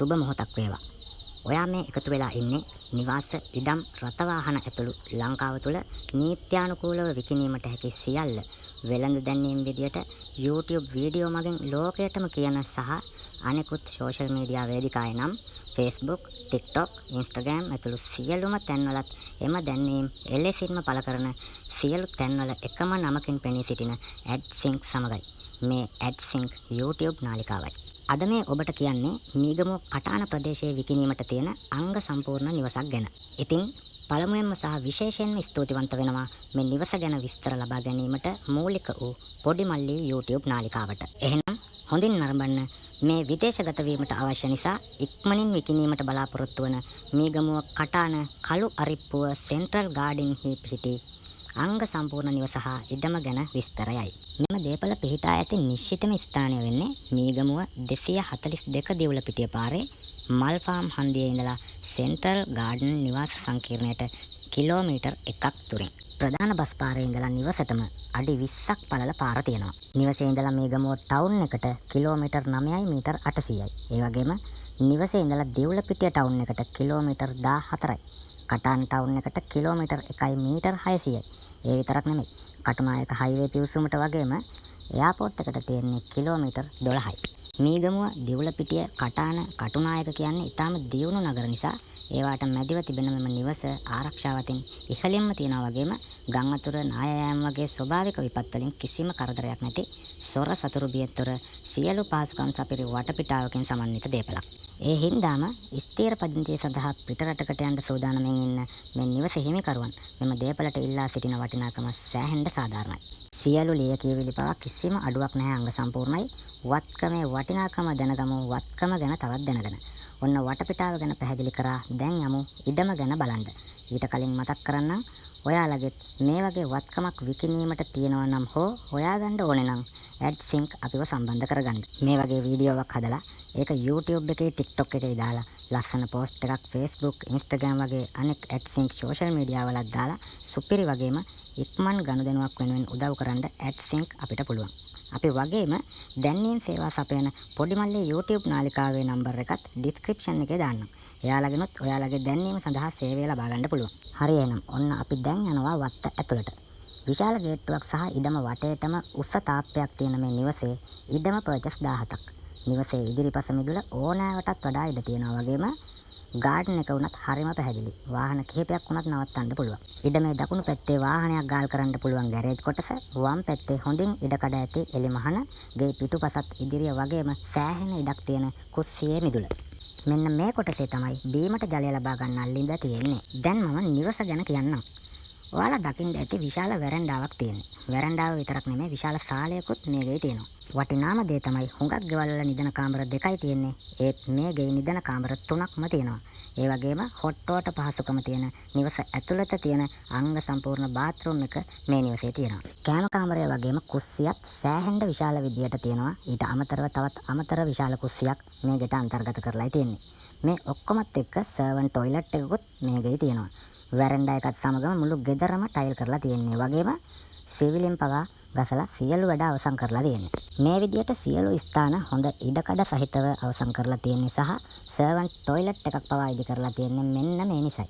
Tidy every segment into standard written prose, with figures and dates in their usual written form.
සුබ මොහොතක් වේවා. ඔයා මේ එකතු වෙලා ඉන්නේ නිවාස ඉඩම් රථවාහන ඇතුළු ලංකාව තුළ නීත්‍යානුකූලව විකිණීමට හැකි සියල්ල වෙළඳ දැන්වීම් විදියට YouTube වීඩියෝ මගින් ලෝකයටම කියන සහ අනෙකුත් සෝෂල් මීඩියා වේදිකාවේ නම් Facebook, TikTok, Instagram ඇතුළු සියලුම තැන්වලත් එම දැන්වීම් එලෙසින්ම පළ කරන සියලු තැන්වල එකම නමකින් පෙනී සිටින AdSync සමගයි මේ AdSync YouTube නාලිකාවයි. අද මේ ඔබට කියන්නේ මීගමුව කටාන ප්‍රදේශයේ විකිණීමට තියෙන අංග සම්පූර්ණ නිවසක් ගැන. ඉතින් පළමුවෙන්ම සහ විශේෂයෙන්ම ස්තුතිවන්ත වෙනවා මේ නිවස ගැන විස්තර ලබා ගැනීමට මූලික වූ පොඩි මල්ලි YouTube නාලිකාවට. එහෙනම් හොඳින් නරඹන්න මේ විදේශගත වීමට අවශ්‍ය නිසා ඉක්මනින් විකිණීමට බලාපොරොත්තු වන මීගමුව කටාන කළු අරිප්පුව සෙන්ට්‍රල් ගාඩන් හි පිහිටි අංග සම්පූර්ණ නිවස හා ඉඩම ගැන විස්තරයයි. මෙම දේපළ පිහිටා ඇති නිශ්චිතම ස්ථානය වෙන්නේ මීගමුව 242 දිවුලපිටිය පාරේ මල් ෆාම් හන්දියේ ඉඳලා සෙන්ට්‍රල් ගාඩන් නිවාස සංකීර්ණයට කිලෝමීටර් 1ක් දුරින්. ප්‍රධාන බස් පාරේ ඉඳලා නිවසටම අඩි 20ක් පළල පාර තියෙනවා. නිවසේ ඉඳලා මීගමුව ටවුන් එකට කිලෝමීටර් 9යි මීටර් 800යි. ඒ වගේම නිවසේ ඉඳලා දිවුලපිටිය ටවුන් එකට කිලෝමීටර් 14යි. කටාන් ටවුන් එකට කිලෝමීටර් 1යි මීටර් 600යි. ඒ විතරක් නෙමෙයි. කටුනායක හයිවේ පිවිසුමට වගේම එයාපෝට් එකට තියෙන්නේ කිලෝමීටර් 12යි. මීගමුව දිවුලපිටිය කටාන කටුනායක කියන්නේ ඊටාම දියුණු නගර නිසා ඒවාට මැදිව තිබෙන මෙම නිවස ආරක්ෂාවතින් ඉහළින්ම තියනවා වගේම ගම් අතුර නාය යාම වගේ ස්වභාවික විපත් වලින් කිසිම කරදරයක් නැති සොර සතුරු බියතොර සියලු පහසුකම් සපිරි වටපිටාවකින් සමන්විත දේපළක්. ඒ හින්දාම ස්ථීර පදිංචිය සඳහා පිටරටකට යන්න සූදානම්ෙන් ඉන්න මේ නිවස හිමිකරුවන් මෙම දේපළට ඉල්ලා සිටින වටිනාකම සෑහෙන්න සාධාරණයි. සියලු ලිය කියවිලි පවා කිසිම අඩුවක් නැහැ, අංග සම්පූර්ණයි. වත්කමේ වටිනාකම දැනගමු, වත්කම ගැන තවත් දැනගෙන. ඔන්න වටපිටාව ගැන පැහැදිලි කරා. දැන් යමු ඉඩම ගැන බලන්න. ඊට කලින් මතක් කරන්නම් ඔයාලගෙත් මේ වගේ වත්කමක් විකිණීමට තියෙනවා නම් හෝ හොයාගන්න ඕනේ නම් AdSync අපිව සම්බන්ධ කරගන්න. මේ වගේ වීඩියෝවක් හදලා ඒක YouTube එකේ TikTok එකේ දාලා ලස්සන පෝස්ට් එකක් Facebook, Instagram වගේ අනෙක් AdSync සෝෂල් මීඩියා වලත් දාලා සුපිරි වගේම ඉක්මන් ගනුදෙනුවක් වෙනුවෙන් උදව් කරන්න AdSync අපිට පුළුවන්. අපි වගේම දැන්වීම් සේවා සපයන පොඩි මල්ලේ YouTube නාලිකාවේ නම්බර් එකත් ඩිස්ක්‍රිප්ෂන් එකේ දාන්නම්. එයාලගෙනුත් ඔයාලගේ දැන්වීම සඳහා සේවය ලබා ගන්න පුළුවන්. හරි එහෙනම් ඔන්න අපි දැන් යනවා වත්ත ඇතුළට. විශාල ගේට්ටුවක් සහ ඉඩම වටේටම උස්ස තාප්පයක් තියෙන මේ නිවසේ ඉඩම පර්චස් 17ක්. නිවසේ ඉදිරිපස මිදුල ඕනෑවටත් වඩා ඉඩ තියෙනවා වගේම ගාඩන් එක උනත් හරිම පැහැදිලි. වාහන කිහිපයක් උනත් නවත්තන්න පුළුවන්. ඉඩමේ දකුණු පැත්තේ වාහනයක් ගාල් කරන්න පුළුවන් ගෑරේජ් කොටස, වම් පැත්තේ හොඳින් ඉඩකඩ ඇති එලිමහන, ගේ පිටුපසත් ඉදිරිය වගේම සෑහෙන ඉඩක් තියෙන කුස්සියේ මිදුල. මෙන්න මේ කොටසේ තමයි බීමට ජලය ලබා ගන්න ළිඳ තියෙන්නේ. දැන් මම නිවස ගැන කියන්නම්. ඔයාලා දකින්න ඇති විශාල වැරන්ඩාවක් තියෙනවා. වැරන්ඩාව විතරක් නෙමෙයි විශාල සාලයකුත් මේ ගේ තියෙනවා. වටිනාම දේ තමයි හුඟක් ගෙවල් වල නිදන කාමර 2යි තියෙන්නේ. ඒත් මේ ගේ නිදන කාමර 3ක්ම තියෙනවා. ඒ වගේම හොට් වෝටර් පහසුකම තියෙන නිවස ඇතුළත තියෙන අංග සම්පූර්ණ බාත්රූම් එක මේ නිවසේ තියෙනවා. කෑම කාමරය වගේම කුස්සියත් සෑහෙන්න විශාල විදියට තියෙනවා. ඊට අමතරව තවත් අමතර විශාල කුස්සියක් මේ ගෙට අන්තර්ගත කරලායි තියෙන්නේ. මේ ඔක්කොමත් එක්ක සර්වන් টয়ලට් එකකුත් මේ ගේ තියෙනවා. වැරන්ඩා එකත් සමගම මුළු ගෙදරම ටයිල් කරලා තියෙන්නේ. වගේම සිවිලෙන් පවා ගසලා සියලු වැඩ අවසන් කරලා තියෙන්නේ. මේ විදියට සියලු ස්ථාන හොඳ ඉඩකඩ සහිතව අවසන් කරලා තියෙන්නේ සහ සර්වන් টয়ලට් එකක් පවා ඉදි කරලා තියෙන්නේ මෙන්න මේ නිසයි.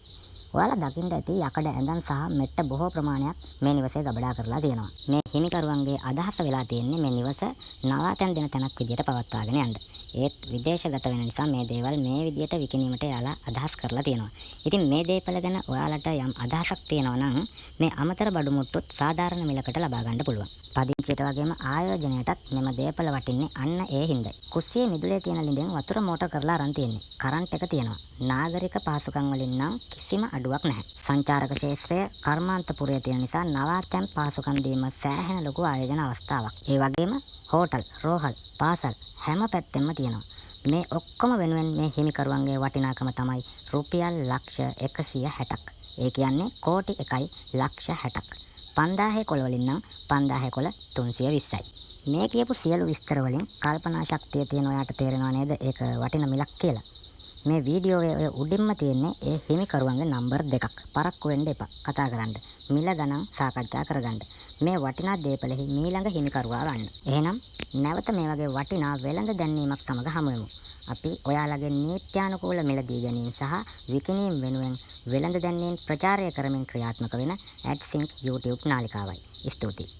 ඔයාලා දකින්න ඇති යකඩ ඇඳන් සහ මෙට්ට බොහෝ ප්‍රමාණයක් මේ නිවසේ ගබඩා කරලා තියෙනවා. මේ හිමිකරුවන්ගේ අදහස වෙලා තියෙන්නේ මේ නිවස නවාතැන් දෙන තැනක් විදියට පවත්වාගෙන යන්න. ඒත් විදේශගත වෙන නිසා මේ දේවල් මේ විදියට විකිණීමට යාලා අදහස් කරලා තියෙනවා. ඉතින් මේ දේපල ගැන ඔයාලට යම් අදහසක් තියෙනවා නම් මේ අමතර බඩු මුට්ටුත් සාධාරණ මිලකට ලබා ගන්න පුළුවන්. පදිංචියට වගේම ආයෝජනයටත් මෙම දේපල වටින්නේ අන්න ඒ හින්දයි. කුස්සියේ මිදුලේ තියෙන ළිඳෙන් වතුර මෝටර් කරලා අරන් තියෙන්නේ. කරන්ට් එක තියෙනවා. නාගරික පහසුකම් වලින් නම් කිසිම අඩුවක් නැහැ. සංචාරක ක්ෂේත්‍රය කර්මාන්තපුරයේ තියෙන නිසා නවාතැන් පහසුකම් දීම සෑහෙන ලොකු ආයෝජන අවස්ථාවක්. ඒ වගේම හෝටල්, රෝහල්, පාසල් හැම පැත්තෙම තියෙනවා. මේ ඔක්කොම වෙනුවෙන් මේ හිමිකරුවන්ගේ වටිනාකම තමයි රුපියල් ලක්ෂ 160ක්. ඒ කියන්නේ කෝටි 1යි ලක්ෂ 60ක්. 5000 කොළ වලින් නම් 5000 කොළ 320යි. මේ කියපු සියලු විස්තර වලින් කල්පනා ශක්තිය තියෙන ඔයාට තේරෙනව නේද ඒක වටින මිලක් කියලා. මේ වීඩියෝවේ ඔය උඩින්ම තියෙන්නේ ඒ හිමිකරුවන්ගේ නම්බර් 2ක්. පරක්කු වෙන්න එපා. කතා කරන්න. මිල ගණන් සාකච්ඡා කරගන්න. මේ වටිනා දේපලෙහි මීළඟ හිමිකරුවා වන්න. එහෙනම් නැවත මේ වගේ වටිනා වෙළඳ දැන්වීමක් සමග හමු වෙමු. අපි ඔයාලගේ නීත්‍යානුකූල මිලදී ගැනීම සහ විකිණීම් වෙනුවෙන් වෙළඳ දැන්වීම් ප්‍රචාරය කරමින් ක්‍රියාත්මක වෙන AdSync YouTube නාලිකාවයි. ස්තුතියි.